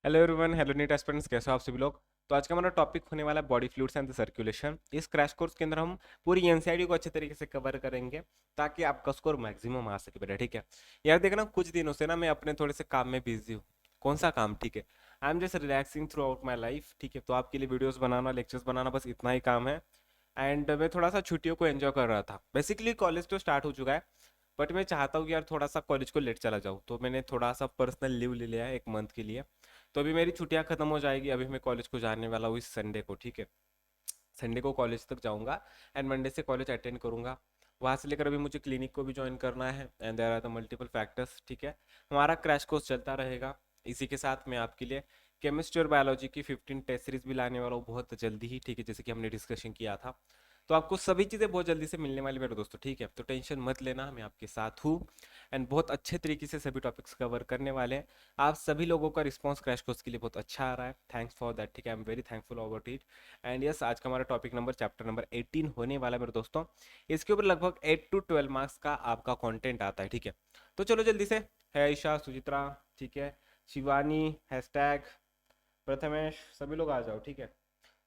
Hello everyone, hello NEET aspirants, कैसे हो आप सभी लोग। तो आज का हमारा टॉपिक होने वाला है body fluids and the circulation. इस क्रैश कोर्स के अंदर हम पूरी एनसीईआरटी को अच्छे तरीके से कवर करेंगे ताकि आपका स्कोर मैक्सिमम आ सके बेटा। ठीक है यार, देखना कुछ दिनों से ना मैं अपने थोड़े से काम में बिजी हूँ। कौन सा काम? ठीक है, I am just relaxing through out my life. ठीक है, तो आपके लिए वीडियोस बनाना, लेक्चर्स बनाना, बस इतना ही काम है। एंड मैं थोड़ा सा छुट्टियों को एंजॉय कर रहा था। बेसिकली कॉलेज तो स्टार्ट हो चुका है, बट मैं चाहता हूँ कि यार थोड़ा सा कॉलेज को लेट चला जाऊँ, तो मैंने थोड़ा सा पर्सनल लीव ले लिया है 1 मंथ के लिए। तो अभी मेरी छुट्टियां खत्म हो जाएगी, अभी मैं कॉलेज को जाने वाला हूँ इस संडे को। ठीक है, संडे को कॉलेज तक जाऊंगा एंड मंडे से कॉलेज अटेंड करूंगा। वहां से लेकर अभी मुझे क्लिनिक को भी ज्वाइन करना है and there are the multiple factors. ठीक है, हमारा क्रैश कोर्स चलता रहेगा। इसी के साथ मैं आपके लिए केमिस्ट्री और बायोलॉजी की 15 टेस्ट सीरीज भी लाने वाला हूँ बहुत जल्दी ही। ठीक है, जैसे कि हमने डिस्कशन किया था। तो आपको सभी चीज़ें बहुत जल्दी से मिलने वाली मेरे दोस्तों। ठीक है, तो टेंशन मत लेना, मैं आपके साथ हूँ एंड बहुत अच्छे तरीके से सभी टॉपिक्स कवर करने वाले हैं। आप सभी लोगों का रिस्पांस क्रैश कोर्स के लिए बहुत अच्छा आ रहा है, थैंक्स फॉर दैट। ठीक है, I am very thankful about it. And yes, आज का हमारा टॉपिक नंबर चैप्टर नंबर 18 होने वाला है मेरे दोस्तों। इसके ऊपर लगभग 8 to 12 मार्क्स का आपका कंटेंट आता है। ठीक है, तो चलो जल्दी से। है ईशा, सुचित्रा, ठीक है, शिवानी, हैशटैग प्रथमेश, सभी लोग आ जाओ। ठीक है,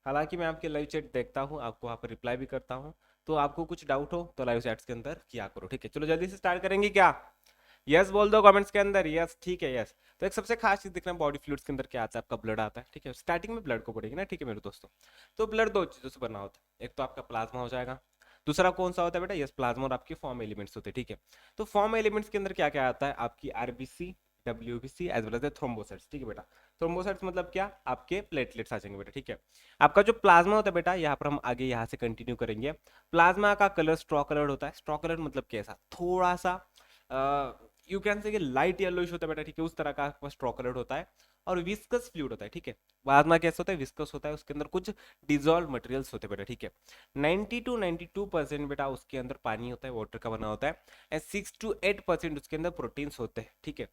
हालांकि मैं आपके लाइव चैट देखता हूँ, आपको वहाँ पर रिप्लाई भी करता हूँ। तो आपको कुछ डाउट हो तो लाइव चैट्स के अंदर किया करो। ठीक है, चलो जल्दी से स्टार्ट करेंगे क्या? यस बोल दो कमेंट्स के अंदर, यस। ठीक है, यस। तो एक सबसे खास चीज देखना, बॉडी फ्लूइड्स के अंदर क्या आता है, आपका ब्लड आता है। ठीक है, स्टार्टिंग में ब्लड को पढ़ेंगे ना। ठीक है मेरे दोस्तों, तो ब्लड दो चीजों से बना होता है, एक तो आपका प्लाज्मा हो जाएगा, दूसरा कौन सा होता है बेटा? यस, प्लाज्मा और आपके फॉर्म एलिमेंट्स होते हैं। ठीक है, तो फॉर्म एलिमेंट्स के अंदर क्या क्या आता है? आपकी RBC, WBC as well as thrombocytes. ठीक है बेटा, थ्रोम्बोसाइट्स मतलब क्या? आपके प्लेटलेट्स आ जाएंगे बेटा। ठीक है, आपका जो प्लाज्मा होता है बेटा, यहाँ पर हम आगे यहाँ से कंटिन्यू करेंगे। प्लाज्मा का कलर स्ट्रॉ कलर होता है। स्ट्रॉ कलर मतलब कैसा? थोड़ा सा यू कैन से लाइट येलोइश होता है बेटा। ठीक है, उस तरह का आपका स्ट्रॉ कलर होता है और विस्कस फ्लूइड होता है। ठीक है, प्लाज्मा कैसा होता है? विस्कस होता है, उसके अंदर कुछ डिजोल्व मटेरियल्स होते हैं बेटा। ठीक है, 90 to 92% बेटा उसके अंदर पानी होता है, वाटर का बना होता है। एंड 6 to 8% उसके अंदर प्रोटीन्स होते हैं। ठीक है,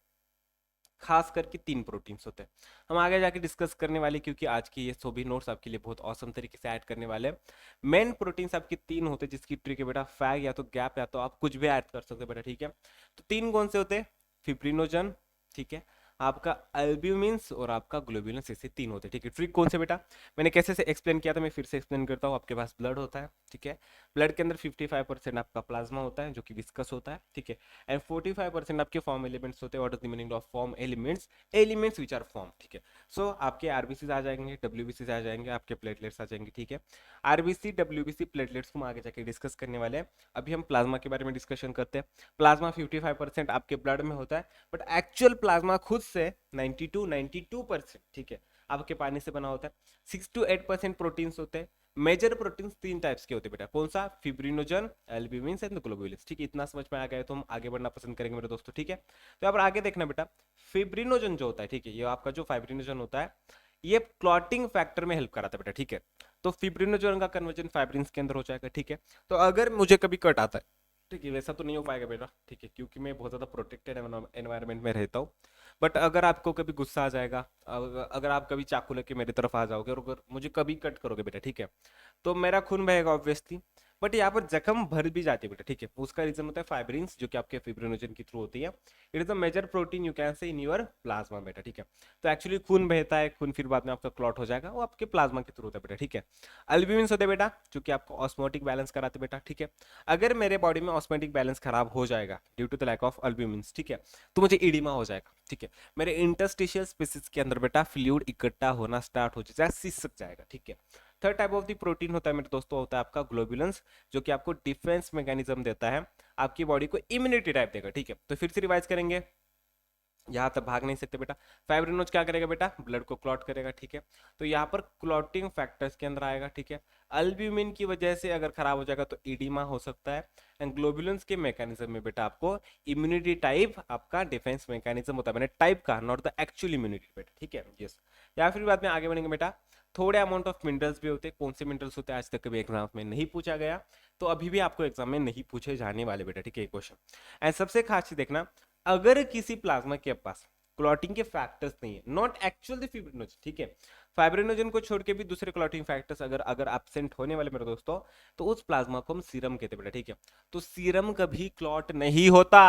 खास करके 3 प्रोटीन्स होते हैं। हम आगे जाके डिस्कस करने वाले, क्योंकि आज की ये सभी नोट्स आपके लिए बहुत औसम तरीके से ऐड करने वाले हैं। मेन प्रोटीन्स आपके 3 होते हैं, जिसकी ट्रिक है बेटा फैग या तो गैप या तो आप कुछ भी ऐड कर सकते हो बेटा। ठीक है, तो 3 कौन से होते हैं? फिब्रिनोजन, ठीक है, आपका अल्ब्यूमिन्स और आपका ग्लोब्यूलिन्स, ऐसे 3 होते हैं। ठीक है, ट्रिक कौन से बेटा? मैंने कैसे से एक्सप्लेन किया था, मैं फिर से एक्सप्लेन करता हूँ। आपके पास ब्लड होता है। ठीक है, ब्लड के अंदर 55% आपका प्लाज्मा होता है जो कि विस्कस होता है। ठीक है, एंड 45% आपके फॉर्म एलिमेंट्स होते हैं। What is the meaning of form elements? Elements which are form. ठीक है, सो आपके आरबीसी आ जाएंगे, डब्ल्यूबीसी आ जाएंगे, आपके प्लेटलेट्स आ जाएंगे। ठीक है, आरबीसी, डब्ल्यूबीसी, प्लेटलेट्स को हम आगे जाके डिस्कस करने वाले हैं। अभी हम प्लाज्मा के बारे में डिस्कशन करते हैं। प्लाज्मा 55% आपके ब्लड में होता है, बट एक्चुअल प्लाज्मा खुद से 92%, ठीक है, आपके पानी से बना होता है। 6 to 8% प्रोटीन्स होते हैं। मेजर प्रोटीन्स 3 टाइप्स के होते हैं बेटा। कौन सा? Fibrinogen, albumin and globulins. ठीक है, इतना समझ में आ गया तो हम आगे बढ़ना पसंद करेंगे मेरे दोस्तों। ठीक है, तो यहाँ पर आगे देखना बेटा, फिब्रिनोजन जो होता है, ठीक है, ये आपका जो फाइब्रिनोजन होता है, ये क्लॉटिंग फैक्टर में हेल्प कराता है बेटा। ठीक है, तो फिब्रिनोजन का कन्वर्जन फाइब्रिन्स के अंदर हो जाएगा। ठीक है, तो अगर मुझे कभी कट आता है, ठीक है, वैसा तो नहीं हो पाएगा बेटा। ठीक है, क्योंकि मैं बहुत ज़्यादा प्रोटेक्टेड एनवायरनमेंट में रहता हूँ। बट अगर आपको कभी गुस्सा आ जाएगा, अगर आप कभी चाकू लेके मेरी तरफ आ जाओगे और अगर मुझे कभी कट करोगे बेटा, ठीक है, तो मेरा खून बहेगा ऑब्वियसली। बट यहाँ पर जख्म भर भी जाती है बेटा। ठीक है, उसका रीजन होता है फाइब्रिन्स, जो कि आपके फिब्रिनोजन के थ्रू होती है। It is a major protein you can say in your plasma बेटा। ठीक है, तो एक्चुअली खून बहता है, खून फिर बाद में आपका क्लॉट हो जाएगा, वो आपके प्लाज्मा के थ्रू होता है बेटा। ठीक है, अल्ब्यूमिन्स होते हैं बेटा, जो कि आपको ऑस्मोटिक बैलेंस कराते हैं बेटा। ठीक है, अगर मेरे बॉडी में ऑस्मोटिक बैलेंस खराब हो जाएगा due to the lack of albumins, ठीक है, तो मुझे इडिमा हो जाएगा। ठीक है, मेरे इंटरस्टिशियल स्पेसिस के अंदर बेटा फ्लूइड इकट्ठा होना स्टार्ट हो जाएगा, सिसक जाएगा। ठीक है, third type of the protein होता है मेरे दोस्तों, होता है आपका ग्लोबुलेंस, जो कि आपको डिफेंस मैकेनिज्म देता है, आपकी बॉडी को इम्यूनिटी टाइप देगा। ठीक है, तो फिर से रिवाइज करेंगे, यहाँ तक भाग नहीं सकते बेटा। फाइब्रिनोज क्या करेगा बेटा? ब्लड को क्लॉट करेगा। ठीक है, तो यहाँ पर क्लॉटिंग फैक्टर्स के अंदर आएगा। ठीक है, अल्ब्यूमिन की वजह से अगर खराब हो जाएगा तो इडिमा हो सकता है। एंड ग्लोबुलेंस के मैकेनिज्म में बेटा आपको इम्यूनिटी टाइप, आपका डिफेंस मैकेनिज्म होता है, मैंने टाइप का, नॉट द एक्चुअल इम्यूनिटी बेटा। ठीक है, यस। या फिर बाद में आगे बढ़ेंगे बेटा, थोड़े अमाउंट ऑफ मिनरल्स भी होते हैं। कौन से मिनरल्स होते हैं आज तक कभी एग्जाम में नहीं पूछा गया, तो अभी भी आपको एग्जाम में नहीं पूछे जाने वाले बेटा। ठीक है, क्वेश्चन। एंड सबसे खास चीज देखना, अगर किसी प्लाज्मा के पास क्लॉटिंग के फैक्टर्स नहीं है, नॉट एक्चुअल फिब्रिनोजन, ठीक है, फाइब्रिनोजन को छोड़ के भी दूसरे क्लॉटिंग फैक्टर्स अगर अगर एब्सेंट होने वाले मेरे दोस्तों, तो उस प्लाज्मा को हम सीरम कहते हैं बेटा। ठीक है, तो सीरम कभी क्लॉट नहीं होता।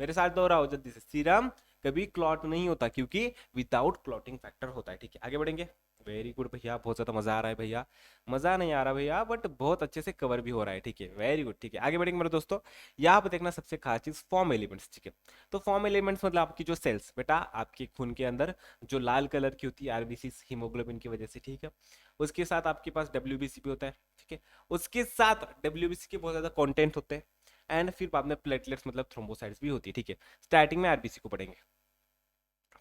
मेरे साथ दोहराओ जल्दी से, सीरम कभी क्लॉट नहीं होता, क्योंकि विदाउट क्लॉटिंग फैक्टर होता है। ठीक है, आगे बढ़ेंगे। वेरी गुड भैया, बहुत ज्यादा मजा आ रहा है भैया, मजा नहीं आ रहा भैया, बट बहुत अच्छे से कवर भी हो रहा है। ठीक है, वेरी गुड। ठीक है, आगे बढ़ेंगे मेरे दोस्तों। यहाँ पे देखना सबसे खास चीज फॉर्म एलिमेंट्स। ठीक है, तो फॉर्म एलिमेंट्स मतलब आपकी जो सेल्स बेटा आपके खून के अंदर जो लाल कलर की होती है आरबीसी हीमोग्लोबिन की वजह से। ठीक है, उसके साथ आपके पास डब्ल्यूबीसी भी होता है। ठीक है, उसके साथ डब्ल्यूबीसी के बहुत ज्यादा कंटेंट होते हैं, एंड फिर बाद में प्लेटलेट्स मतलब थ्रोम्बोसाइट्स भी होती है। ठीक है, स्टार्टिंग में आरबीसी को पढ़ेंगे,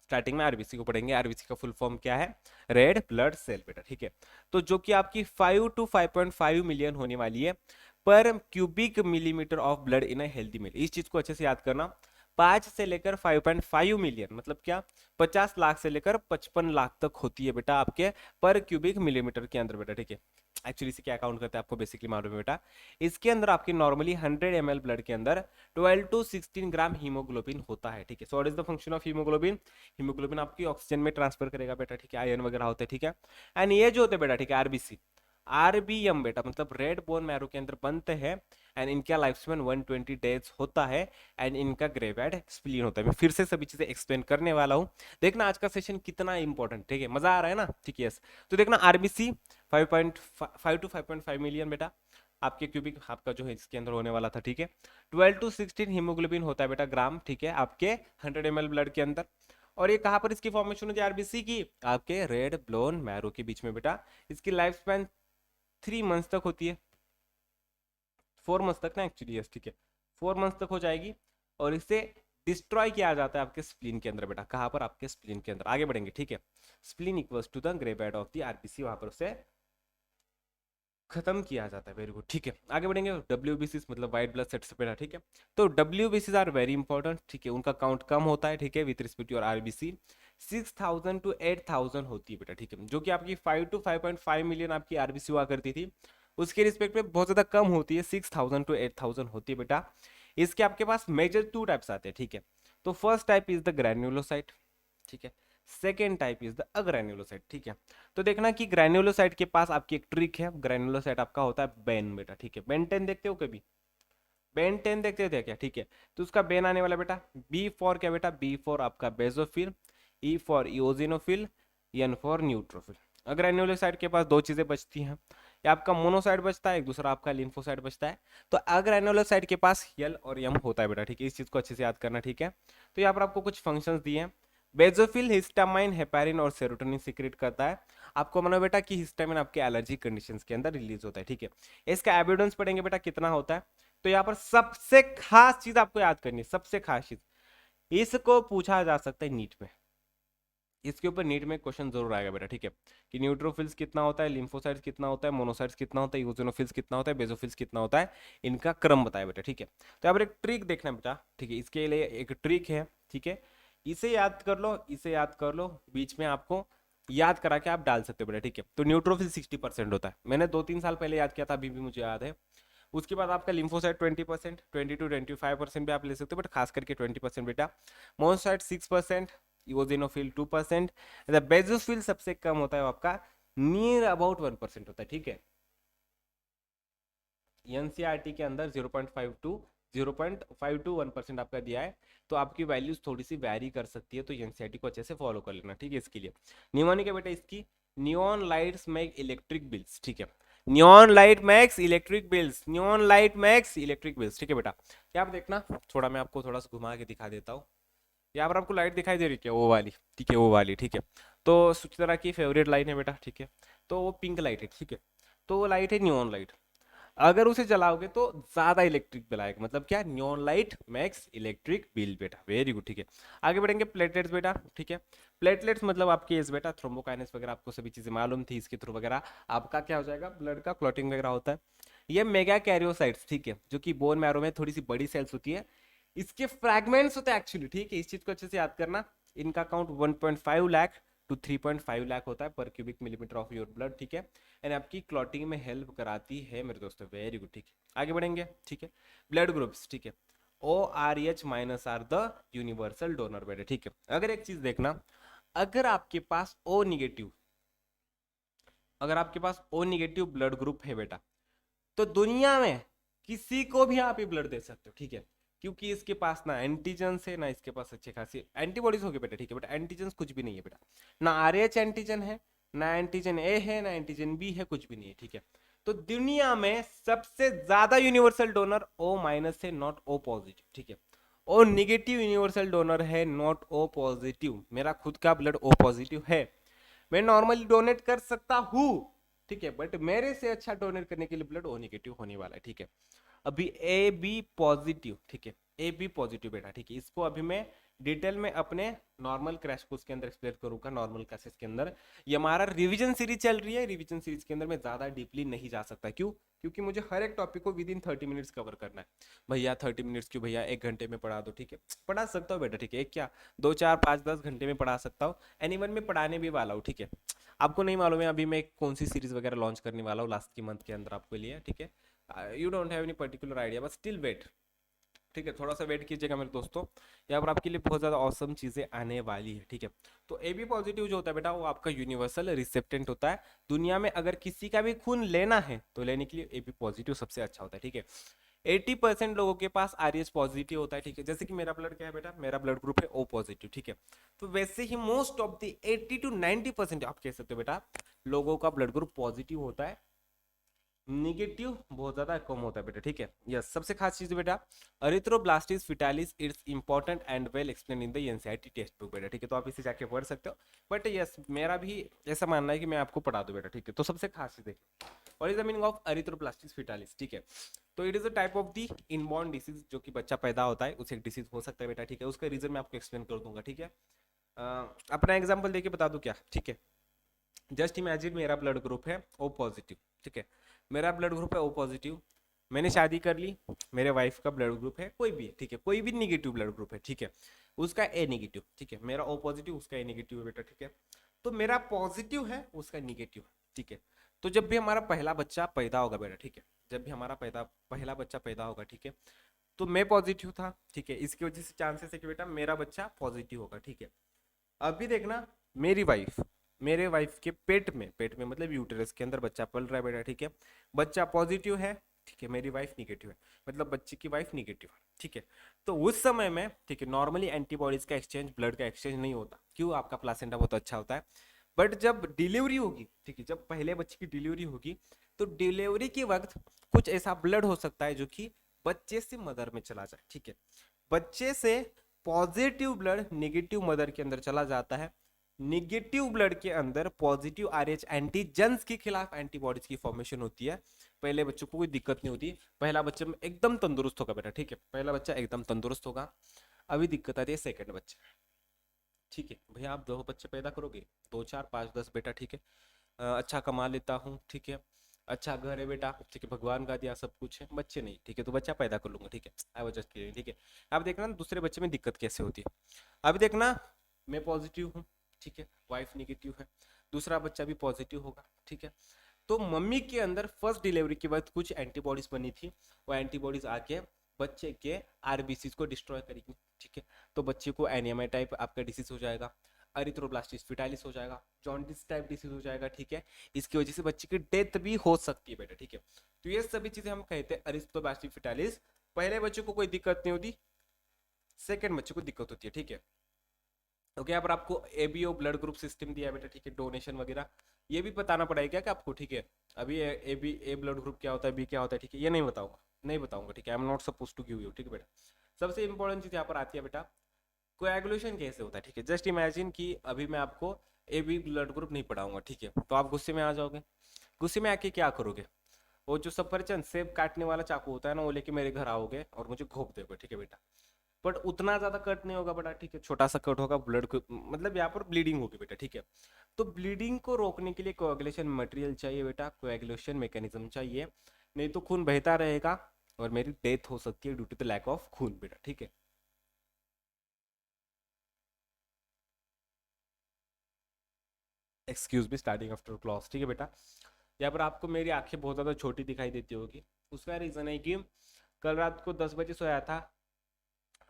स्टार्टिंग में आरबीसी को पढ़ेंगे। आरबीसी का फुल फॉर्म क्या है? रेड ब्लड सेल बेटा। ठीक है, तो जो कि आपकी 5 to 5.5 मिलियन होने वाली है पर cubic millimetre of blood in a healthy male. इस चीज को अच्छे से याद करना। 5 से लेकर 5.5 मिलियन मतलब क्या? 50 लाख से लेकर 55 लाख तक होती है बेटा आपके पर क्यूबिक मिलीमीटर के अंदर बेटा। ठीक है, एक्चुअली इसे क्या काउंट करते हैं आपको बेसिकली मालूम है बेटा। इसके अंदर आपकी नॉर्मली 100 ml ब्लड के अंदर 12 to 16 ग्राम हीमोग्लोबिन होता है। ठीक है, so what is the function of haemoglobin? Haemoglobin आपकी ऑक्सीजन में ट्रांसफर करेगा बेटा। ठीक है, आयरन वगैरह होते हैं। ठीक है, एंड ये जो होते हैं बेटा, ठीक है, आरबीसी आरबीएम बेटा मतलब रेड बोन मैरो के अंदर बनते हैं, एंड इनका लाइफ स्पैन 120 डेज होता है, एंड इनका ग्रेवाइड स्प्लीन होता है। मैं फिर से सभी चीजें एक्सप्लेन करने वाला हूँ। देखना आज का सेशन कितना इंपॉर्टेंट। ठीक है, मजा आ रहा है ना? ठीक है, यस। तो देखना आरबीसी 5.5 to 5.5 मिलियन बेटा आपके क्यूबिक आपका जो है इसके अंदर होने वाला था। ठीक है, 12 to 16 हीमोग्लोबिन होता है बेटा ग्राम। ठीक है, आपके 100 ml ब्लड के अंदर। और ये कहां पर इसकी फॉर्मेशन होती है आरबीसी की? आपके रेड ब्लोन मैरो के बीच में बेटा। इसकी लाइफ स्पैन 3 मंथ्स तक होती है, 4 मंथ्स तक ना एक्चुअली। यस, ठीक है, 4 मंथ्स तक हो जाएगी, और इसे डिस्ट्रॉय किया जाता है आपके स्प्लीन के अंदर बेटा। कहां पर? आपके स्प्लीन के अंदर। आगे बढ़ेंगे। ठीक है, spleen equals to the graveyard of the RBC, वहां पर उसे खत्म किया जाता है। Very good. ठीक है, आगे बढ़ेंगे। डब्ल्यूबीसी मतलब वाइट ब्लड सेल्स बेटा। ठीक है, तो डब्ल्यूबीसी आर वेरी इंपॉर्टेंट। ठीक है, उनका काउंट कम होता है। ठीक है, with respect to RBC 6000 to 8000 होती है बेटा। ठीक है, जो कि आपकी 5 to 5.5 मिलियन आपकी आरबीसी हुआ करती थी, उसके रिस्पेक्ट में बहुत ज्यादा कम होती है, 6000 to 8000 होती है बेटा। इसके आपके पास मेजर 2 टाइप्स आते हैं। ठीक है, तो फर्स्ट टाइप इज द ग्रैन्युलोसाइट। ठीक है, सेकेंड टाइप इज द अग्रैन्युलोसाइट। ठीक है, तो देखना कि ग्रैन्युलोसाइट के पास आपकी एक ट्रिक है। ग्रैन्युलोसाइट आपका होता है बेन बेटा। ठीक है, बेन 10 देखते हो कभी? बेन 10 देखते थे क्या? ठीक है, तो उसका बेन आने वाला बेटा बी फॉर क्या बेटा? बी फॉर आपका basophil, E for eosinophil, N for neutrophil. Agranulocyte के पास दो चीजें बचती हैं, या आपका मोनोसाइट बचता है, एक दूसरा आपका लिम्फोसाइट बचता है। तो अग्रैन्युलोसाइट के पास यल और यम होता है बेटा। ठीक है, इस चीज को अच्छे से याद करना। ठीक है, तो यहाँ पर आपको कुछ फंक्शंस दिए हैं। बेजोफिल हिस्टामाइन, हेपारिन और सेरोटोनिन सीक्रेट करता है। आपको मानो बेटा कि हिस्टामिन आपके एलर्जी कंडीशंस के अंदर रिलीज होता है। ठीक है, इसका एविडेंस पढ़ेंगे बेटा कितना होता है। तो यहाँ पर सबसे खास चीज आपको याद करनी है, सबसे खास चीज, इसको पूछा जा सकता है नीट में। इसके ऊपर नीट में क्वेश्चन जरूर आएगा बेटा। ठीक है, कि न्यूट्रोफिल्स कितना होता है, लिम्फोसाइट्स कितना होता है, मोनोसाइट्स कितना होता है, यूजिनोफिल्स कितना होता है, बेसोफिल्स कितना होता है, इनका क्रम बताया बेटा। ठीक है, तो यहाँ पर एक ट्रिक देखना है बेटा। ठीक है, इसके लिए एक ट्रिक है। ठीक है, इसे याद कर लो, इसे याद कर लो, बीच में आपको याद करा के आप डाल सकते हो बेटा। ठीक है, तो न्यूट्रोफिल 60% होता है, मैंने 2-3 साल पहले याद किया था, अभी भी मुझे याद है। उसके बाद आपका लिम्फोसाइट 20%, 20 to 25% भी आप ले सकते हो, बट खास करके 20% बेटा। मोनोसाइट 6%, इओजिनोफिल 2%, बेजोफिल सबसे कम होता है, वो आपका नियर अबाउट 1% होता है। ठीक है, एनसीईआरटी के अंदर 0.5 to 1% आपका दिया है, तो आपकी वैल्यूज थोड़ी सी वैरी कर सकती है, तो एनसीईआरटी को अच्छे से फॉलो कर लेना। ठीक है, इसके लिए नियमोनिक है बेटा इसकी, neon lights make electric bills. ठीक है, neon light max electric bills, neon light max electric bills. ठीक है बेटा, यहाँ पर देखना, थोड़ा मैं आपको थोड़ा सा घुमा के दिखा देता हूँ। यहाँ पर आपको लाइट दिखाई दे रही है क्या? वो वाली। ठीक है, वो वाली। ठीक है, तो सुचित्रा की फेवरेट लाइट है बेटा। ठीक है, तो वो पिंक लाइट है। ठीक है, तो वो लाइट है नियॉन लाइट। अगर उसे जलाओगे तो ज्यादा इलेक्ट्रिक बिल आएगा, मतलब क्या? Neon light max electric bill बेटा। Very good. ठीक है, आगे बढ़ेंगे। प्लेटलेट्स बेटा। ठीक है, प्लेटलेट्स मतलब आपके इस बेटा थ्रोम्बोकाइनेस वगैरह आपको सभी चीजें मालूम थी, इसके थ्रू वगैरह आपका क्या हो जाएगा? ब्लड का क्लॉटिंग वगैरह होता है। ये मेगा कैरियोसाइट्स, ठीक है, जो कि बोन मैरो में थोड़ी सी बड़ी सेल्स होती है, इसके फ्रैगमेंट्स होते हैं एक्चुअली। ठीक है, इस चीज को अच्छे से याद करना। इनका काउंट 1.5 लाख to 3.5 लाख होता है पर cubic millimetre of your blood. ठीक है, एंड आपकी क्लॉटिंग में हेल्प कराती है मेरे दोस्तों। Very good. ठीक है, आगे बढ़ेंगे। ठीक है, ब्लड ग्रुप्स। ठीक है, O R H minus are the universal donor बेटे। ठीक है, अगर एक चीज देखना, अगर आपके पास ओ निगेटिव, अगर आपके पास ओ निगेटिव ब्लड ग्रुप है बेटा, तो दुनिया में किसी को भी आप ये ब्लड दे सकते हो। ठीक है, क्योंकि इसके पास ना एंटीजन है ना इसके पास अच्छे खासी एंटीबॉडीज होगी बेटा, ठीक है बेटा, एंटीजन कुछ भी नहीं है बेटा, ना RH एंटीजन है, ना एंटीजन ए है, ना एंटीजन बी है, कुछ भी नहीं है, ठीक है। तो दुनिया में सबसे ज्यादा यूनिवर्सल डोनर O- है, नॉट O पॉजिटिव, ठीक है। ओ निगेटिव यूनिवर्सल डोनर है, नॉट O पॉजिटिव। मेरा खुद का ब्लड O पॉजिटिव है, मैं नॉर्मली डोनेट कर सकता हूँ, ठीक है, बट मेरे से अच्छा डोनेट करने के लिए ब्लड O नेगेटिव होने वाला है, ठीक है। अभी AB पॉजिटिव, ठीक है, AB पॉजिटिव बेटा, ठीक है, इसको अभी मैं डिटेल में अपने नॉर्मल क्रैश कोर्स के अंदर एक्सप्लेन करूंगा, नॉर्मल क्लासेस के अंदर। ये हमारा रिवीजन सीरीज चल रही है, रिवीजन सीरीज के अंदर मैं ज्यादा डीपली नहीं जा सकता, क्यों? क्योंकि मुझे हर एक टॉपिक को विद इन 30 मिनट्स कवर करना है। भैया 30 मिनट्स क्यों भैया, 1 घंटे में पढ़ा दो, ठीक है, पढ़ा सकता हूँ बेटा, ठीक है, एक क्या 2 4 5 10 घंटे में पढ़ा सकता हूँ, एनीवन में पढ़ाने भी वाला हूँ, ठीक है। आपको नहीं मालूम है अभी मैं कौन सी सीरीज वगैरह लॉन्च करने वाला हूँ लास्ट की मंथ के अंदर आपके लिए, ठीक है। You don't have any particular idea, but still wait, ठीक है, थोड़ा सा वेट कीजिएगा मेरे दोस्तों, यहाँ पर आपके लिए बहुत ज्यादा औसम चीजें आने वाली है, ठीक है। तो AB पॉजिटिव जो होता है बेटा, वो आपका यूनिवर्सल रिसेप्टेंट होता है। दुनिया में अगर किसी का भी खून लेना है तो लेने के लिए AB पॉजिटिव सबसे अच्छा होता है, ठीक है। 80% लोगों के पास RH पॉजिटिव होता है, ठीक है, जैसे कि मेरा ब्लड क्या है बेटा, मेरा ब्लड ग्रुप है O पॉजिटिव, ठीक है। तो वैसे ही मोस्ट ऑफ द 80 to 90% आप कह सकते हो बेटा लोगों का ब्लड ग्रुप पॉजिटिव होता है, निगेटिव बहुत ज्यादा कम होता है बेटा, ठीक है। यस, सबसे खास चीज बेटा erythroblastosis fetalis, it's important and well explain in the NCERT text book बेटा, ठीक है, तो आप इसे जाके पढ़ सकते हो। बट यस, मेरा भी ऐसा मानना है कि मैं आपको पढ़ा दूं बेटा, ठीक है। तो सबसे खास चीज देखिए, what is the meaning of erythroblastosis fetalis, ठीक है। तो it is a type of the inborn disease, जो कि बच्चा पैदा होता है उसे एक डिसीज हो सकता है बेटा, ठीक है, उसका रीजन मैं आपको एक्सप्लेन कर दूंगा, ठीक है। अपना एग्जाम्पल देके बता दूं क्या, ठीक है। जस्ट इमेजिन मेरा ब्लड ग्रुप है O पॉजिटिव, ठीक है, मेरा ब्लड ग्रुप है O पॉजिटिव, मैंने शादी कर ली, मेरे वाइफ का ब्लड ग्रुप है कोई भी, ठीक है, कोई भी निगेटिव ब्लड ग्रुप है, ठीक है, उसका A नेगेटिव, ठीक है, मेरा O पॉजिटिव, उसका A नेगेटिव है बेटा, ठीक है। तो मेरा पॉजिटिव है, उसका निगेटिव है, ठीक है। तो जब भी हमारा पहला बच्चा पैदा होगा बेटा, ठीक है, जब भी हमारा पहला बच्चा पैदा होगा, ठीक है, तो मैं पॉजिटिव था, ठीक है, इसकी वजह से चांसेस है कि बेटा मेरा बच्चा पॉजिटिव होगा, ठीक है। अभी देखना, मेरी वाइफ, मेरे वाइफ के पेट में मतलब यूटेरस के अंदर बच्चा पल रहा है बेटा, ठीक है, बच्चा पॉजिटिव है, ठीक है, मेरी वाइफ निगेटिव है, मतलब बच्चे की वाइफ निगेटिव है, ठीक है। तो उस समय में, ठीक है, नॉर्मली एंटीबॉडीज का एक्सचेंज, ब्लड का एक्सचेंज नहीं होता, क्यों? आपका प्लासेंटा बहुत अच्छा होता है। बट जब डिलीवरी होगी, ठीक है, जब पहले बच्चे की डिलीवरी होगी, तो डिलीवरी के वक्त कुछ ऐसा ब्लड हो सकता है जो कि बच्चे से मदर में चला जाए, ठीक है, बच्चे से पॉजिटिव ब्लड निगेटिव मदर के अंदर चला जाता है, निगेटिव ब्लड के अंदर पॉजिटिव RH एंटीजेंस के खिलाफ एंटीबॉडीज की फॉर्मेशन होती है। पहले बच्चों को कोई दिक्कत नहीं होती, पहला बच्चा एकदम तंदुरुस्त होगा बेटा, ठीक है, पहला बच्चा एकदम तंदुरुस्त होगा। अभी दिक्कत आती है सेकंड बच्चे, ठीक है, भैया आप 2 बच्चे पैदा करोगे, 2 4 5 10 बेटा, ठीक है, अच्छा कमा लेता हूँ, ठीक है, अच्छा घर है बेटा, ठीक है, भगवान का दिया सब कुछ है, बच्चे नहीं, ठीक है, तो बच्चा पैदा कर लूंगा, ठीक है, आई वाज जस्ट किडिंग, ठीक है। अब देखना दूसरे बच्चे में दिक्कत कैसे होती है। अभी देखना, मैं पॉजिटिव हूँ, ठीक है, वाइफ निगेटिव है, दूसरा बच्चा भी पॉजिटिव होगा, ठीक है। तो मम्मी के अंदर फर्स्ट डिलीवरी के वक्त कुछ एंटीबॉडीज बनी थी, वो एंटीबॉडीज आके बच्चे के RBCs को डिस्ट्रॉय करेगी, ठीक है। तो बच्चे को एनीमिया टाइप आपका डिसीज हो जाएगा, एरिथ्रोब्लास्टिस फिटालिस हो जाएगा, जॉन्डिस टाइप डिसीज हो जाएगा, ठीक है। इसकी वजह से बच्चे की डेथ भी हो सकती है बेटा, ठीक है। तो ये सभी चीजें हम कहते हैं एरिथ्रोब्लास्टिस फिटालिस। पहले बच्चे को कोई दिक्कत नहीं होती, सेकंड बच्चे को दिक्कत होती है, ठीक है। ओके, यहाँ पर आपको ABO ब्लड ग्रुप सिस्टम दिया है बेटा, ठीक है, डोनेशन वगैरह ये भी बताना पड़ेगा क्या कि आपको, ठीक है। अभी A ब्लड ग्रुप क्या होता है, B क्या होता है, ठीक है, ये नहीं बताऊंगा, नहीं बताऊंगा, ठीक है, I am not suppose to give you, ठीक है बेटा। सबसे इंपॉर्टेंट चीज यहाँ पर आती है बेटा, कोएगुलेशन कैसे होता है, ठीक है। जस्ट इमेजिन कि अभी मैं आपको AB ब्लड ग्रुप नहीं पढ़ाऊंगा, ठीक है, तो आप गुस्से में आ जाओगे, गुस्से में आके क्या करोगे, वो जो सफरचंद सेब काटने वाला चाकू होता है ना, वो लेके मेरे घर आओगे और मुझे घोप दोगे, ठीक है बेटा। बट उतना ज्यादा कट नहीं होगा बेटा, ठीक है, छोटा सा कट होगा, ब्लड को मतलब यहाँ पर ब्लीडिंग होगी बेटा, ठीक है। तो ब्लीडिंग को रोकने के लिए कोएगुलेशन मटेरियल चाहिए बेटा, कोएगुलेशन मैकेनिज्म चाहिए, नहीं तो खून बहता रहेगा और मेरी डेथ हो सकती है due to the lack of खून बेटा, ठीक है। Excuse me, starting after clause, ठीक है बेटा। यहाँ पर आपको मेरी आंखें बहुत ज्यादा छोटी दिखाई देती होगी, उसका रीजन है कि कल रात को 10 बजे सोया था,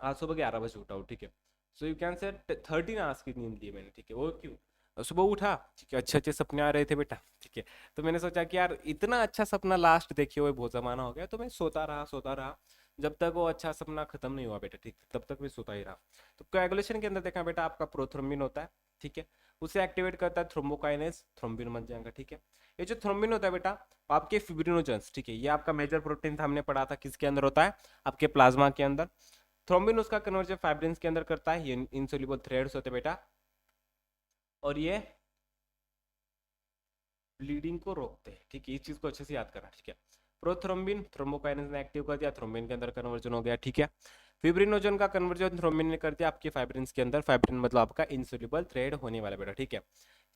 आज सुबह 11 बजे उठा हूँ, ठीक है। सो यू कैन से 13 आवर्स की नींद ली मैंने, ठीक है, वो क्यों? सुबह उठा, ठीक है, अच्छे अच्छे सपने आ रहे थे बेटा, ठीक है। तो मैंने सोचा कि यार इतना अच्छा सपना लास्ट देखे हुए बहुत जमाना हो गया, तो मैं सोता रहा सोता रहा। जब तक वो अच्छा सपना खत्म नहीं हुआ बेटा, ठीक, तब तक भी सोता ही रहा। तो कोएगुलेशन के अंदर देखा बेटा आपका प्रोथ्रोम्बिन होता है, ठीक है, उसे एक्टिवेट करता है थ्रोम्बोकाइनेज, थ्रोम्बिन बन जाएगा, ठीक है। ये जो थ्रोम्बिन होता है बेटा आपके फिब्रिनोजेंस, ठीक है, ये आपका मेजर प्रोटीन था, हमने पढ़ा था किसके अंदर होता है, आपके प्लाज्मा के अंदर। थ्रोम्बिन उसका कन्वर्जन फाइब्रिन्स के अंदर करता है, ये इनसोल्युबल थ्रेड्स होते हैं बेटा, और ये ब्लीडिंग को रोकते हैं, ठीक है, इस चीज को अच्छे से याद करना, ठीक है। प्रोथ्रोम्बिन थ्रोम्बोकाइनेज ने एक्टिव कर दिया, थ्रोम्बिन के अंदर कन्वर्जन हो गया, ठीक है। फिब्रिनोजन का कन्वर्जन थ्रोम्बिन ने कर दिया आपके फाइब्रिन्स के अंदर, फाइब्रिन मतलब आपका इंसोल्युबल थ्रेड होने वाला बेटा, ठीक है।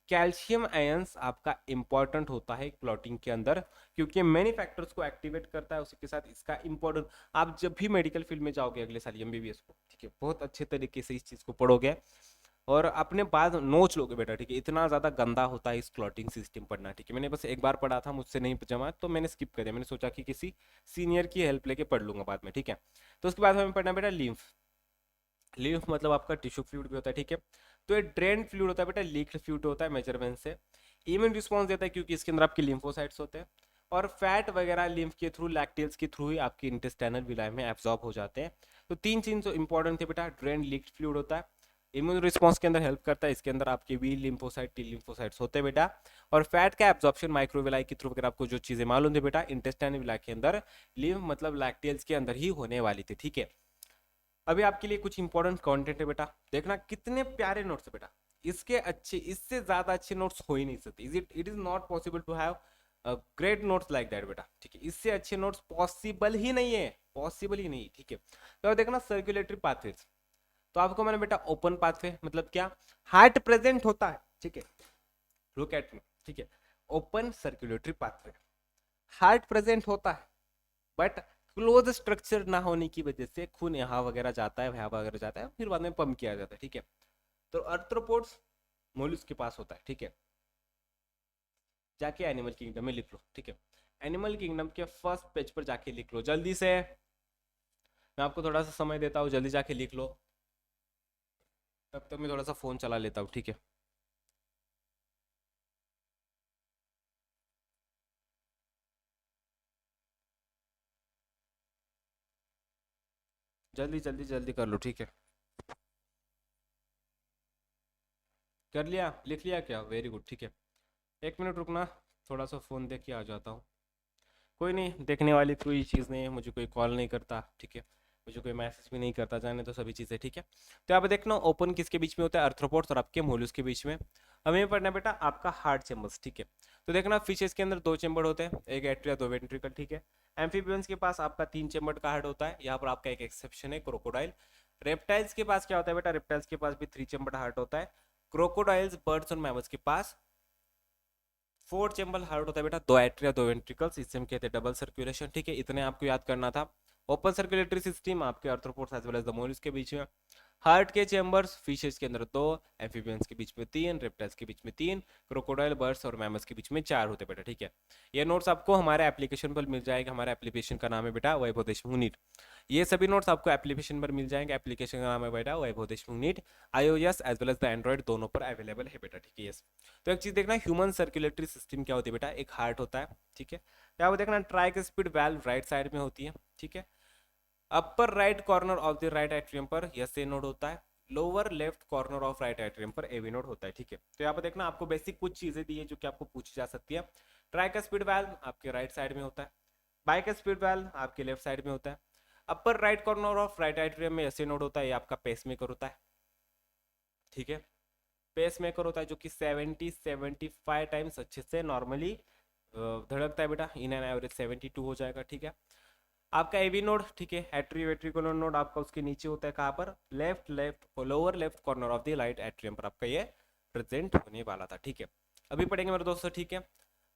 कैल्शियम आयंस आपका इंपॉर्टेंट होता है क्लॉटिंग के अंदर, क्योंकि मेनी फैक्टर्स को एक्टिवेट करता है, उसी के साथ इसका इंपॉर्टेंट, आप जब भी मेडिकल फील्ड में जाओगे अगले साल एमबीबीएस को, ठीक है, बहुत अच्छे तरीके से इस चीज को पढ़ोगे और अपने बाद नोच लोगे बेटा, ठीक है। इतना ज्यादा गंदा होता है इस क्लॉटिंग सिस्टम पढ़ना, ठीक है। मैंने बस एक बार पढ़ा था, मुझसे नहीं जमा तो मैंने स्किप कर दिया, मैंने सोचा कि किसी सीनियर की हेल्प लेके पढ़ लूंगा बाद में, ठीक है। तो उसके बाद हमें पढ़ना बेटा लिम्फ। लिम्फ मतलब आपका टिश्यू फ्लूइड भी होता है, ठीक है। तो ये ड्रेन फ्लूइड होता है बेटा, लीक्ड फ्लूइड होता है मेजरमेंट से। इम्यून रिस्पॉन्स देता है क्योंकि इसके अंदर आपके लिम्फोसाइट्स होते हैं, और फैट वगैरह लिम्फ के थ्रू, लैक्टेल्स के थ्रू ही आपके इंटेस्टाइनल विलाय में एब्जॉर्ब हो जाते हैं। तो तीन चीज जो इंपॉर्टेंट थे बेटा, ड्रेन लीक्ड फ्लूइड होता है, इम्यून रिस्पॉन्स के अंदर हेल्प करता है, इसके अंदर आपके बी लिम्फोसाइट टी लिम्फोसाइट्स होते हैं बेटा, और फैट का एब्जॉर्प्शन माइक्रोविलाई के थ्रू, अगर आपको जो चीजें मालूम थी बेटा, इंटेस्टाइनल विलाय के अंदर लिम्फ मतलब लैक्टेल्स के अंदर ही होने वाली थी, ठीक है। अभी आपके लिए कुछ इंपॉर्टेंट कंटेंट है बेटा, देखना कितने प्यारे नोट्स है बेटा, इसके अच्छे, इससे ज्यादा अच्छे नोट्स हो ही नहीं सकते, it is not possible to have great notes like that बेटा, ठीक है। इससे अच्छे नोट्स पॉसिबल ही नहीं है, पॉसिबल ही नहीं, ठीक है। तो देखना सर्कुलेटरी पाथवेज, तो आपको मैंने बेटा ओपन पाथवे मतलब क्या, हार्ट प्रेजेंट होता है, ठीक है, लुक एट मी, ठीक है। Open circulatory pathway, heart present होता है, बट क्लोज स्ट्रक्चर ना होने की वजह से खून यहाँ वगैरह जाता है, वहां वगैरह जाता है, फिर बाद में पंप किया जाता है, ठीक है। तो अर्थ्रोपोड्स मोलस्क के पास होता है, ठीक है। जाके एनिमल किंगडम में लिख लो, ठीक है। एनिमल किंगडम के फर्स्ट पेज पर जाके लिख लो जल्दी से, मैं आपको थोड़ा सा समय देता हूँ, जल्दी जाके लिख लो, तब तक मैं थोड़ा सा फोन चला लेता हूँ, ठीक है। जल्दी जल्दी जल्दी कर लो, ठीक है। कर लिया, लिख लिया क्या, वेरी गुड, ठीक है। एक मिनट रुकना, थोड़ा सा फोन देख के आ जाता हूँ। कोई नहीं, देखने वाली कोई चीज़ नहीं है, मुझे कोई कॉल नहीं करता, ठीक है, मुझे कोई मैसेज भी नहीं करता, जाने तो सभी चीज़ें, ठीक है। तो यहाँ पे देखना ओपन किसके बीच में होता है, अर्थ्रोपोड्स और आपके मोलस्क के बीच में। हमें पढ़ना बेटा आपका हार्ट चेम्बर्स, ठीक है। तो देखना फिशेस के अंदर दो चेम्बर होते हैं, एक एट्रिया दो वेंट्रिकल, ठीक है। एम्फीबियंस के पास आपका तीन चेम्बर का हार्ट होता है, यहाँ पर आपका एक एक्सेप्शन है क्रोकोडाइल। रेप्टाइल्स के पास क्या होता है बेटा, रेप्टाइल्स के पास भी थ्री चेम्बर हार्ट होता है। क्रोकोडाइल्स, बर्ड्स और मैमल्स के पास फोर चेम्बर हार्ट होता है बेटा, दो एट्रिया दो वेंट्रिकल्स, इससे हम कहते हैं डबल सर्कुलेशन, ठीक है। इतने आपको याद करना था। ओपन सर्कुलेटरी सिस्टम आपके arthropods as well as the mollusc के बीच में। हार्ट के चेम्बर्स फिशेस के अंदर दो, एम्फीबियंस के बीच में तीन, रेप्टाइल्स के बीच में तीन, क्रोकोडाइल, बर्ड्स और मैमल्स के बीच में चार होते बेटा, ठीक है। ये नोट्स आपको हमारे एप्लीकेशन पर मिल जाएगा, हमारे एप्लीकेशन का नाम है बेटा वैभव देशमुख नीट। ये सभी नोट्स आपको एप्लीकेशन पर मिल जाएंगे, एप्लीकेशन का नाम है बेटा Vaibhav Deshmukh NEET, iOS as well as the android दोनों पर अवेलेबल है बेटा, ठीक है, यस। तो एक चीज देखना, ह्यूमन सर्कुलेटरी सिस्टम क्या होती है बेटा, एक हार्ट होता है, ठीक है। क्या वो देखना, ट्राइकस्पिड वाल्व राइट साइड में होती है, ठीक है। Upper right corner of the right atrium पर यस ए नोड होता है, lower left corner of right atrium पर एवी नोड होता है, ठीक है। तो यहाँ पर देखना आपको बेसिक कुछ चीजें दी है जो कि आपको पूछी जा सकती है। ट्राइकस्पिड वाल्व आपके राइट साइड में होता है, बाइकस्पिड वाल्व आपके लेफ्ट साइड में होता है। Upper right corner of right atrium में एस ए नोड होता है, ये आपका पेसमेकर होता है, ठीक है। पेसमेकर होता है जो कि 70-75 टाइम्स अच्छे से नॉर्मली धड़कता है बेटा, इन एन एवरेज 72 हो जाएगा, ठीक है। आपका एवी नोड, ठीक है, एट्रियोवेट्रिकुलर नोड आपका उसके नीचे होता है, कहाँ पर, left left lower left corner of the right atrium पर आपका ये प्रेजेंट होने वाला था, ठीक है। अभी पढ़ेंगे मेरे दोस्तों, ठीक है,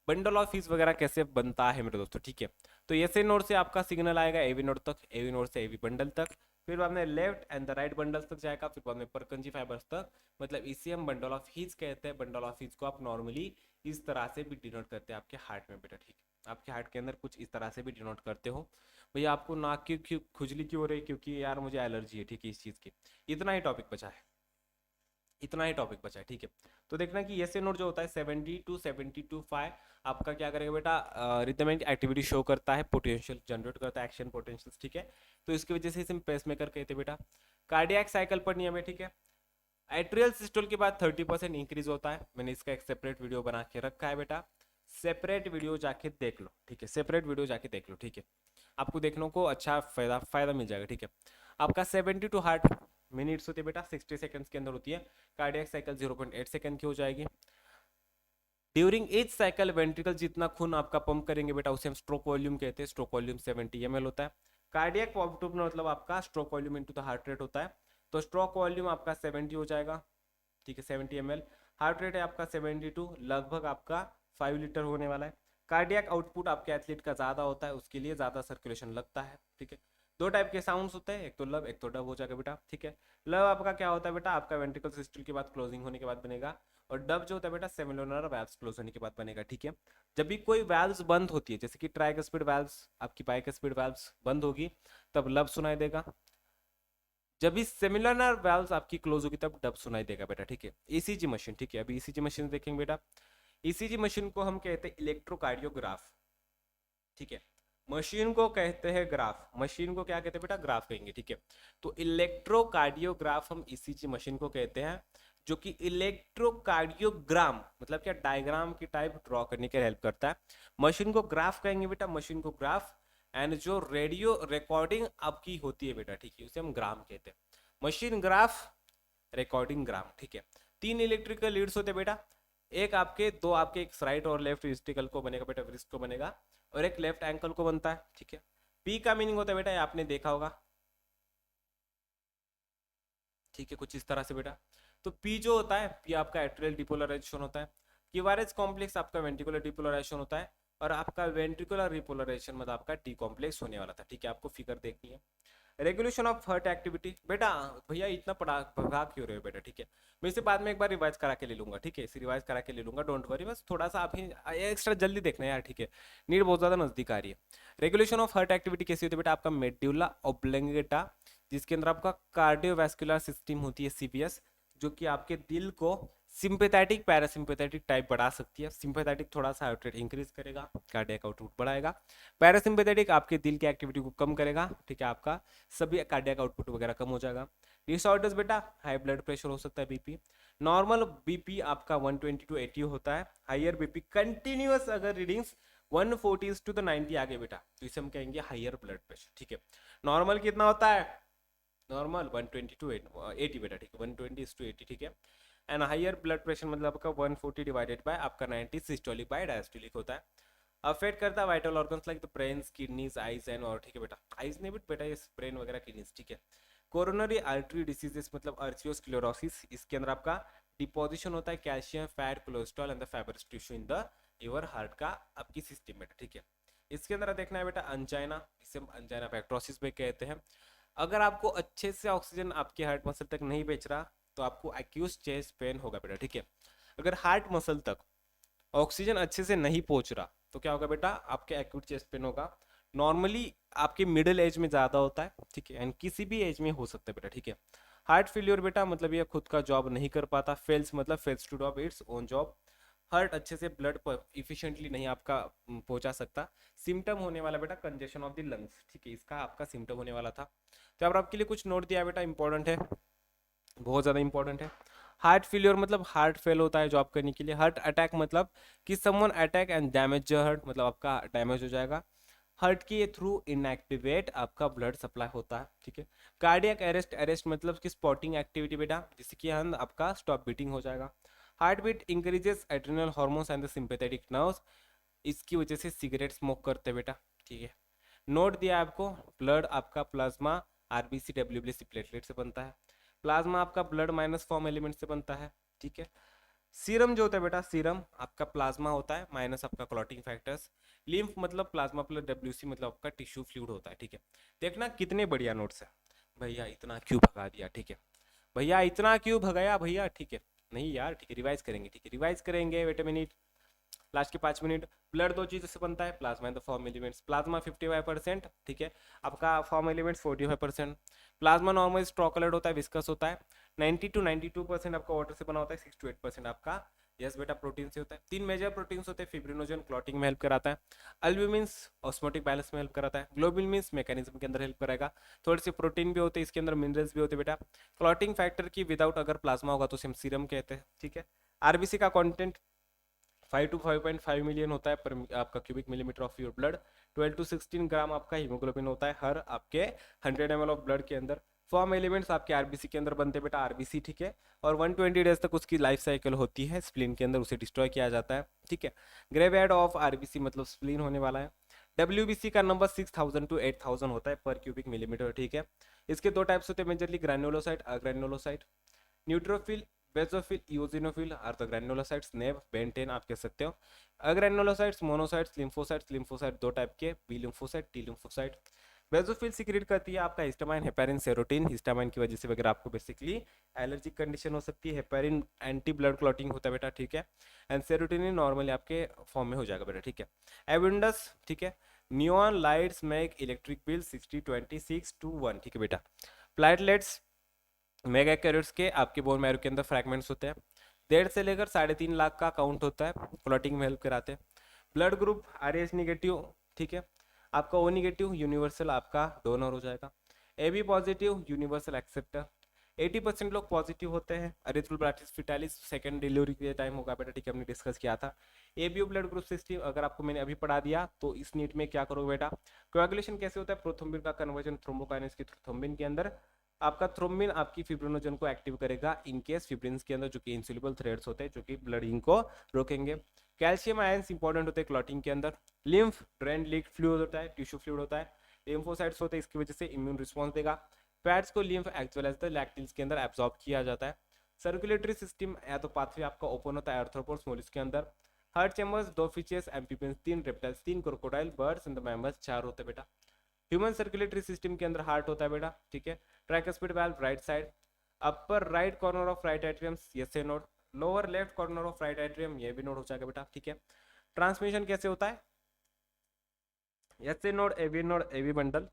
बंडल ऑफ फीस वगैरह कैसे बनता है मेरे दोस्तों, ठीक है। तो ऐसे नोड से आपका सिग्नल आएगा एवी नोड तक, एवी नोड से एवी बंडल तक, फिर बाद में left and the right bundles तक जाएगा, फिर बाद में परकंजी फाइबर्स तक, मतलब इसे हम बंडल ऑफ हीज कहते हैं। बंडल ऑफ हीज को आप नॉर्मली इस तरह से भी डिनोट करते हैं आपके हार्ट में बेटा, ठीक है, आपके हार्ट के अंदर कुछ इस तरह से भी डिनोट करते हो। भैया आपको नाक की खुजली क्यों हो रही है, क्योंकि यार मुझे एलर्जी है, ठीक है, इस चीज़ की। इतना ही टॉपिक बचा है, इतना ही टॉपिक बचा है, ठीक है। तो देखना कि ये नोट जो होता है 70 to 72 5 आपका क्या करेगा बेटा, रिदमिक एक्टिविटी शो करता है, पोटेंशियल जनरेट करता है, एक्शन पोटेंशियल, ठीक है। तो इसकी वजह से इसे पेसमेकर कहते हैं बेटा। कार्डियक साइकिल पर नियम है, ठीक है। एट्रियल सिस्टोल के बाद 30% इंक्रीज होता है। मैंने इसका एक सेपरेट वीडियो बना के रखा है बेटा, सेपरेट वीडियो जाके देख लो, ठीक है। सेपरेट वीडियो जाके देख लो, ठीक है। आपको देखने को अच्छा फायदा मिल जाएगा, ठीक है। आपका 72 हार्ट मिनट्स होती है बेटा, 60 सेकंड्स के अंदर होती है। कार्डियक साइकिल 0.8 सेकंड की हो जाएगी। ड्यूरिंग ईच साइकिल वेंट्रिकल जितना खून आपका पंप करेंगे बेटा, उसे हम स्ट्रोक वॉल्यूम कहते हैं। स्ट्रोक वॉल्यूम 70 ml होता है। कार्डियक वॉल्यूम मतलब आपका stroke volume into the heart rate होता है। तो स्ट्रोक वॉल्यूम आपका 70 हो जाएगा, ठीक है, 70 ml। हार्ट रेट है आपका 72, लगभग आपका 5 लीटर होने वाला है। कार्डियक आउटपुट आपके एथलीट का ज्यादा होता है, उसके लिए ज्यादा सर्कुलेशन लगता है, ठीक है। दो टाइप के साउंड्स होते हैं, एक तो लब, एक तो डब हो जाएगा बेटा, ठीक है। लब आपका क्या होता है बेटा, आपका वेंट्रिकल सिस्टल के बाद क्लोजिंग होने के बाद बनेगा। और डब जो होता है बेटा सेमिलुनर वैल्व्स क्लोज होने के बाद बनेगा, ठीक है। जब भी कोई वैल्व्स बंद होती है, जैसे कि ट्राइकस्पिड वैल्व्स, आपकी बाइकस्पिड वैल्व्स बंद होगी, तब लब सुनाई देगा। जब भी सेमिलुनर वैल्व्स आपकी क्लोज होगी तब डब सुनाई देगा बेटा, ठीक है। ईसीजी मशीन, ठीक है, अभी ईसीजी मशीन देखेंगे बेटा। ईसीजी मशीन को हम कहते हैं इलेक्ट्रोकार्डियोग्राफ, ठीक है। मशीन को कहते हैं ग्राफ, मशीन को क्या कहते हैं बेटा, ग्राफ कहेंगे, ठीक है। तो इलेक्ट्रोकार्डियोग्राफ हम ईसीजी मशीन को कहते हैं, जो कि इलेक्ट्रोकार्डियोग्राम मतलब क्या, डायग्राम की टाइप ड्रॉ करने के हेल्प करता है। मशीन को ग्राफ कहेंगे बेटा, मशीन को ग्राफ। एंड जो रेडियो रिकॉर्डिंग आपकी होती है बेटा, ठीक है, उसे हम ग्राम कहते हैं। मशीन ग्राफ, रिकॉर्डिंग ग्राम, ठीक है। 3 इलेक्ट्रिकल लीड्स होते हैं बेटा, एक आपके, दो आपके, एक राइट और लेफ्ट रिस्टिकल को बनेगा बेटा, रिस्ट को बनेगा, और एक लेफ्ट एंकल को बनता है, ठीक है। पी का मीनिंग होता है बेटा, ये आपने देखा होगा, ठीक है, कुछ इस तरह से बेटा। तो पी जो होता है, पी आपका एट्रियल डिपोलराइजेशन होता है। क्यूआरएस कॉम्प्लेक्स आपका वेंट्रिकुलर डिपोलराइजेशन होता है। और आपका वेंट्रिकुलर रिपोलराइजेशन मतलब आपका टी कॉम्प्लेक्स होने वाला था, ठीक है। आपको फिगर देखनी है। रेगुलेशन ऑफ हार्ट एक्टिविटी बेटा, भैया इतना पढ़ा भाग क्यों रहे हो बेटा, ठीक है। मैं इसे बाद में एक बार रिवाइज करा के ले लूंगा, ठीक है, इसे रिवाइज करा के ले लूंगा, डोंट वरी। बस थोड़ा सा आप ही एक्स्ट्रा जल्दी देखना है यार, ठीक है, नीड बहुत ज्यादा नजदीक आ रही है। रेगुलेशन ऑफ हार्ट एक्टिविटी कैसी होती है बेटा, आपका मेड्यूला ऑब्लोंगेटा, जिसके अंदर आपका कार्डियोवैस्कुलर सिस्टम होती है, सीपीएस, जो कि आपके दिल को सिंपैथेटिक पैरासिम्पैथेटिक टाइप बढ़ा सकती है। सिंपैथेटिक थोड़ा सा हार्ट रेट इंक्रीज करेगा, कार्डियक आउटपुट बढ़ाएगा। पैरासिम्पैथेटिक आपके दिल की एक्टिविटी को कम करेगा, ठीक है, आपका सभी कार्डियक आउटपुट वगैरह कम हो जाएगा। डिसऑर्डर्स बेटा, हाई ब्लड प्रेशर हो सकता है, बीपी। नॉर्मल बीपी आपका 120 to 80 होता है। हाइयर बीपी कंटिन्यूअस अगर रीडिंग्स 140 to 90 आ गए बेटा, तो इसे हम कहेंगे हाइयर ब्लड प्रेशर, ठीक है। नॉर्मल कितना होता है, नॉर्मल 120 to 80 बेटा, ठीक है, 120 to 80, ठीक है। एंड हाइयर ब्लड प्रेशर मतलब आपका 140 डिवाइडेड बाय आपका 90 सिस्टोलिक बाय डायस्टोलिक होता है। अफेक्ट करता है vital organs like the brains, kidneys, eyes and, और ठीक है बेटा, आईज नहीं बट बेटा ये ब्रेन वगैरह, किडनीज, ठीक है। कोरोनरी आर्टरी डिसीजेस मतलब आर्थियोस्क्लेरोसिस, इसके अंदर आपका डिपोजिशन होता है calcium, fat, cholesterol and the fibrous tissue in the liver heart का आपकी सिस्टम में, ठीक है। इसके अंदर देखना है बेटा अंजाइना, इसे हम अंजाइना पेक्टोसिस भी कहते हैं। अगर आपको अच्छे से ऑक्सीजन आपके हार्ट मसल तक नहीं बेच रहा, तो आपको एक्यूट चेस्ट पेन होगा बेटा, ठीक है। अगर हार्ट मसल तक ऑक्सीजन अच्छे से नहीं पहुंच रहा, तो क्या होगा बेटा, आपके एक्यूट चेस्ट पेन होगा। नॉर्मली आपके मिडिल एज में ज्यादा होता है, ठीक है, एंड किसी भी एज में हो सकता है बेटा, ठीक है। हार्ट फेलियर बेटा मतलब ये खुद का जॉब नहीं कर पाता, फेल्स मतलब fails to do its own job. Heart अच्छे से ब्लड इफिशिएंटली नहीं आपका पहुंचा सकता। सिम्टम होने वाला बेटा कंजेशन ऑफ द लंग्स, ठीक है, इसका आपका सिम्टम होने वाला था। तो अब आपके लिए कुछ नोट दिया बेटा, इंपॉर्टेंट है, बहुत ज्यादा इंपॉर्टेंट है। हार्ट फेलियर मतलब हार्ट फेल होता है जॉब करने के लिए। हार्ट अटैक मतलब कि someone attack and damage heart, मतलब आपका डैमेज हो जाएगा। हार्ट के थ्रू इनएक्टिवेट आपका ब्लड सप्लाई होता है, ठीक है। कार्डियक अरेस्ट, अरेस्ट मतलब कि स्पॉटिंग एक्टिविटी बेटा, जिससे कि आपका स्टॉप बीटिंग हो जाएगा। Heart beat increases adrenal hormones and the sympathetic nerves, इसकी वजह से सिगरेट स्मोक करते बेटा, ठीक है। नोट दिया आपको, ब्लड आपका प्लाज्मा आरबीसी डब्ल्यूबीसी प्लेटलेट से बनता है। प्लाज्मा आपका ब्लड माइनस फॉर्म एलिमेंट से बनता है, ठीक है। सीरम जो होता है बेटा, सीरम आपका प्लाज्मा होता है माइनस आपका क्लॉटिंग फैक्टर्स। लिम्फ मतलब प्लाज्मा प्लस डब्ल्यूसी मतलब आपका टिश्यू फ्लूइड होता है, ठीक है। देखना कितने बढ़िया नोट्स है। भैया इतना क्यों भगा दिया, ठीक है, भैया इतना क्यों भगाया भैया, ठीक है, नहीं यार, ठीक है, रिवाइज करेंगे, ठीक है, रिवाइज करेंगे, वेट अ मिनट, लास्ट के 5 मिनट। ब्लड दो चीजों से बनता है, plasma and the form elements. Plasma 55%, ठीक है, आपका form elements 45%। Plasma normal straw coloured होता है, विस्कस होता है। 90 to 92% आपका वाटर से बना होता है, 6 to 8% आपका यस बेटा प्रोटीन से होता है। 3 मेजर प्रोटीन्स होते हैं, फिब्रिनोजन क्लॉटिंग में हेल्प कराता है, अल्ब्यूमिन्स ऑस्मोटिक बैलेंस में हेल्प कराता है, ग्लोबुलिन मीन्स मैकेनिज्म के अंदर हेल्प कराएगा, थोड़े से प्रोटीन भी होते हैं इसके अंदर, मिनरल्स भी होते हैं बेटा। क्लॉटिंग फैक्टर की विदाउट अगर प्लाज्मा होगा तो उसे हम सीरम कहते हैं, ठीक है। आरबीसी का कंटेंट 5 to 5.5 मिलियन होता है पर आपका cubic millimetre of your blood. 12 to 16 ग्राम आपका हीमोग्लोबिन होता है हर आपके 100 ml ऑफ ब्लड के अंदर। फॉर्म एलिमेंट्स आपके आरबीसी के अंदर बनते हैं बेटा, आरबीसी, ठीक है। और 120 डेज तक उसकी लाइफ साइकिल होती है, स्प्लीन के अंदर उसे डिस्ट्रॉय किया जाता है, ठीक है। ग्रेवयार्ड ऑफ आरबीसी मतलब स्प्लीन होने वाला है। डब्ल्यूबीसी का नंबर 6000 to 8000 होता है पर क्यूबिक मिलीमीटर, ठीक है। इसके दो टाइप्स होते हैं majorly, granulocyte, agranulocyte. Neutrophil, basophil, eosinophil are the granulocytes, नेव, बेंटेन आप कह सकते हो। अग्रैन्युलोसाइट्स, मोनोसाइट्स, लिम्फोसाइट्स, लिम्फोसाइट दो टाइप के, B lymphocyte, T lymphocyte. Basophil secrete करती है आपका हिस्टामाइन, हेपेरिन, सेरोटिन। हिस्टामाइन की वजह से वगैरह आपको बेसिकली एलर्जिक कंडीशन हो सकती है। हेपेरिन एंटी ब्लड क्लॉटिंग होता है बेटा, ठीक है। एंड सेरोटिनिन नॉर्मली आपके फॉर्म में हो जाएगा बेटा, ठीक है। एविंडस, ठीक है। Neon lights make electric bill 60-26-1, ठीक है बेटा। प्लेटलेट्स मेगा कैरियर्स के आपके बोन मैरो के अंदर फ्रैगमेंट्स होते हैं, 1.5 से लेकर 3.5 लाख का काउंट होता है, क्लॉटिंग में हेल्प कराते हैं। ब्लड ग्रुप आर एच निगेटिव, ठीक है। आपका ओ निगेटिव यूनिवर्सल आपका डोनर हो जाएगा। A B positive universal acceptor. 80% लोग पॉजिटिव होते हैं। एरिथ्रोब्लास्टिस फिटालिस सेकंड डिलीवरी के टाइम होगा बेटा, ठीक है, हमने डिस्कस किया था। A B blood group system अगर आपको मैंने अभी पढ़ा दिया तो इस नीट में क्या करोगे बेटा, कोएगुलेशन कैसे होता है, प्रोथ्रोम्बिन का कन्वर्जन थ्रोम्बोकाइनेस की थ्रोम्बिन के अंदर। आपका थ्रोम्बिन आपकी फिब्रिनोजन को एक्टिव करेगा इन केस फिब्रिन्स के अंदर जो कि इंसोल्युबल थ्रेड्स होते हैं जो कि ब्लडिंग को रोकेंगे। कैल्शियम आयंस इंपॉर्टेंट होते हैं क्लॉटिंग के अंदर। लिम्फ ड्रेन लीक फ्लूइड होता है, टिश्यू फ्लूइड होता है। लिम्फोसाइट्स होते हैं, इसकी वजह से इम्यून रिस्पॉन्स देगा। फैट्स को lymph as well as the lacteals के अंदर एब्जॉर्ब किया जाता है। सर्कुलेटरी सिस्टम या तो पाथवे आपका ओपन होता है आर्थ्रोपोड्स मोलस्क के अंदर। Heart chambers 2 fishes, amphibians 3, reptiles 3, crocodile, birds and the mammals 4 होते हैं बेटा। ह्यूमन सर्कुलेटरी सिस्टम के अंदर हार्ट होता है बेटा, ठीक है। Tricuspid valve right side, upper right corner of right atrium yes A node, lower left corner of right atrium ये भी नोड हो जाएगा बेटा, ठीक है। ट्रांसमिशन कैसे होता है, S A node, AV node, AV bundle,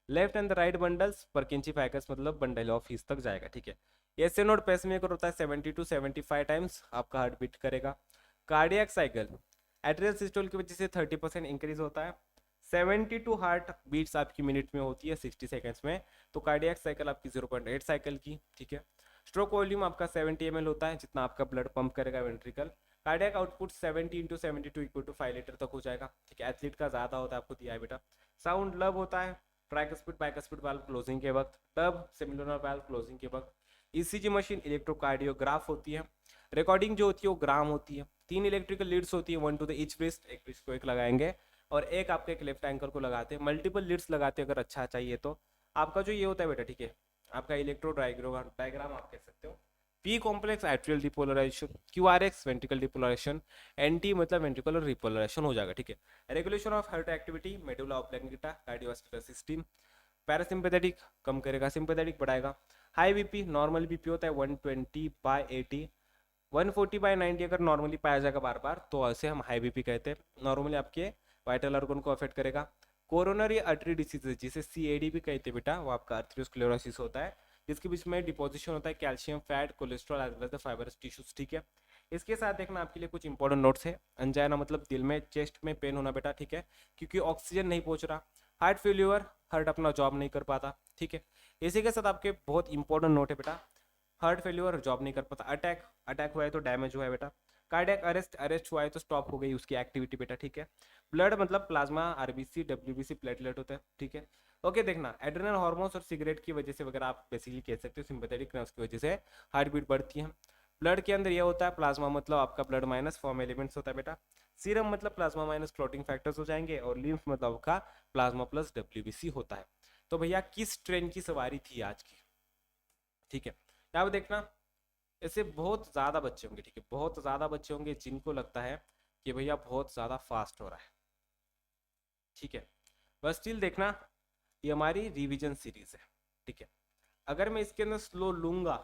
left and the right bundles Purkinje फाइकस मतलब बंडल ऑफ हिस तक जाएगा, ठीक है। यस ए नोड पेसमेकर होता है, 70 to 75 टाइम्स आपका हार्ट बीट करेगा। कार्डियक साइकिल एट्रियल सिस्टोल की वजह से 30% इंक्रीज होता है। 72 हार्ट बीट्स आपकी मिनट में होती है 60 सेकेंड्स में, तो कार्डियक साइकिल आपकी 0.8 साइकिल की, ठीक है। स्ट्रोक वॉल्यूम आपका 70 ml होता है जितना आपका ब्लड पंप करेगा ventricle. Cardiac output 70 × 72 equal to 5 litre तक हो जाएगा, ठीक है। एथलीट का ज्यादा होता है, आपको दिया है बेटा। साउंड लब होता है ट्राइकस्पिड बाइकस्पिड वाल्व क्लोजिंग के वक्त, तब सेमिलुनर वाल्व क्लोजिंग के वक्त। ईसीजी मशीन इलेक्ट्रोकार्डियोग्राफ होती है। रिकॉर्डिंग जो होती है वो ग्राम होती है। 3 इलेक्ट्रिकल लीड्स होती है, 1 टू द ईच ब्रेस्ट, एक ब्रेस्ट को एक लगाएंगे और एक आपके एक लेफ्ट एंकर को लगाते हैं। मल्टीपल लीड्स लगाते हैं अगर अच्छा चाहिए तो। आपका जो ये होता है बेटा, ठीक है, आपका इलेक्ट्रो डायग्राम आप कह सकते हो। P complex atrial depolarisation, Q R S ventricle depolarisation, and T मतलब वेंट्रिकुलर रिपोलराइजेशन हो जाएगा, ठीक है। Regulation of heart activity, medulla oblongata, cardiovascular system. Parasympathetic कम करेगा, सिंपैथेटिक बढ़ाएगा। हाई बीपी, नॉर्मल बीपी होता है 120/80, 140/90 अगर नॉर्मली पाया जाएगा बार बार तो ऐसे हम हाई बीपी कहते हैं। नॉर्मली आपके वाइटल ऑर्गन को अफेक्ट करेगा। कोरोनरी आर्टरी डिसीज जिसे सीएडी भी कहते हैं बेटा, वो आपका आर्थ्रोस्क्लेरोसिस होता है जिसके बीच में डिपोजिशन होता है calcium, fat, cholesterol as well as the fibrous tissues, ठीक है। इसके साथ देखना आपके लिए कुछ इंपॉर्टेंट नोट्स है। अंजाइना मतलब दिल में चेस्ट में पेन होना बेटा, ठीक है, क्योंकि ऑक्सीजन नहीं पहुंच रहा। हार्ट फेल्यूर, हार्ट अपना जॉब नहीं कर पाता, ठीक है। इसी के साथ आपके बहुत इंपॉर्टेंट नोट है बेटा, हार्ट फेल्यूर जॉब नहीं कर पाता। अटैक, अटैक हुआ है तो डैमेज हुआ है बेटा। कार्डियक अरेस्ट, अरेस्ट हुआ है तो स्टॉप हो गई उसकी एक्टिविटी बेटा, ठीक है। ब्लड मतलब प्लाज्मा, आरबीसी, डब्ल्यूबीसी, प्लेटलेट होता है, ठीक है। ओके देखना, एड्रेनल हार्मोन्स और सिगरेट की वजह से वगैरह आप बेसिकली कह सकते हो सिंपैथेटिक नर्व्स की वजह से हार्ट बीट बढ़ती है। ब्लड के अंदर ये होता है, प्लाज्मा मतलब आपका ब्लड माइनस फॉर्म एलिमेंट्स होता है बेटा। सीरम मतलब प्लाज्मा माइनस क्लॉटिंग फैक्टर्स हो जाएंगे, और लिम्फ मतलब आपका प्लाज्मा प्लस डब्ल्यूबीसी होता है। तो भैया किस ट्रेन की सवारी थी आज की, ठीक है। यहाँ पे देखना, ऐसे बहुत ज्यादा बच्चे होंगे, ठीक है, बहुत ज्यादा बच्चे होंगे जिनको लगता है कि भैया बहुत ज्यादा फास्ट हो रहा है, ठीक है। बस स्टिल देखना, ये हमारी रिवीजन सीरीज है, ठीक है। अगर मैं इसके अंदर स्लो लूंगा,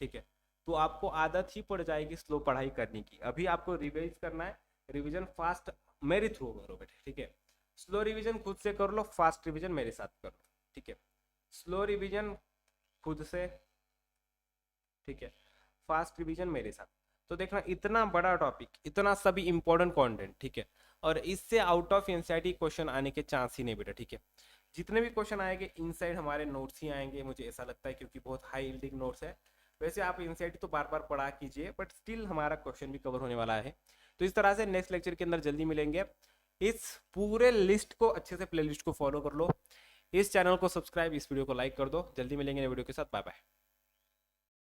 ठीक है, तो आपको आदत ही पड़ जाएगी स्लो पढ़ाई करने की। अभी आपको रिवाइज करना है, रिवीजन फास्ट मेरे थ्रू करो बेटे, ठीक है। स्लो रिवीजन खुद से कर लो, फास्ट रिवीजन मेरे साथ कर लो, ठीक है। स्लो रिवीजन खुद से ठीक है, फास्ट रिवीजन मेरे साथ। तो देखना इतना बड़ा टॉपिक, इतना सभी इंपॉर्टेंट कंटेंट, ठीक है, और इससे आउट ऑफ एनसीईआरटी क्वेश्चन आने के चांस ही नहीं बेटा, ठीक है। जितने भी क्वेश्चन आएंगे इनसाइड हमारे नोट्स ही आएंगे, मुझे ऐसा लगता है, क्योंकि बहुत हाई यील्डिंग नोट्स है। वैसे आप एनसीईआरटी तो बार बार पढ़ा कीजिए, बट स्टिल हमारा क्वेश्चन भी कवर होने वाला है। तो इस तरह से नेक्स्ट लेक्चर के अंदर जल्दी मिलेंगे। इस पूरे लिस्ट को अच्छे से, प्ले लिस्ट को फॉलो कर लो, इस चैनल को सब्सक्राइब, इस वीडियो को लाइक कर दो। जल्दी मिलेंगे नए वीडियो के साथ, बाय बाय।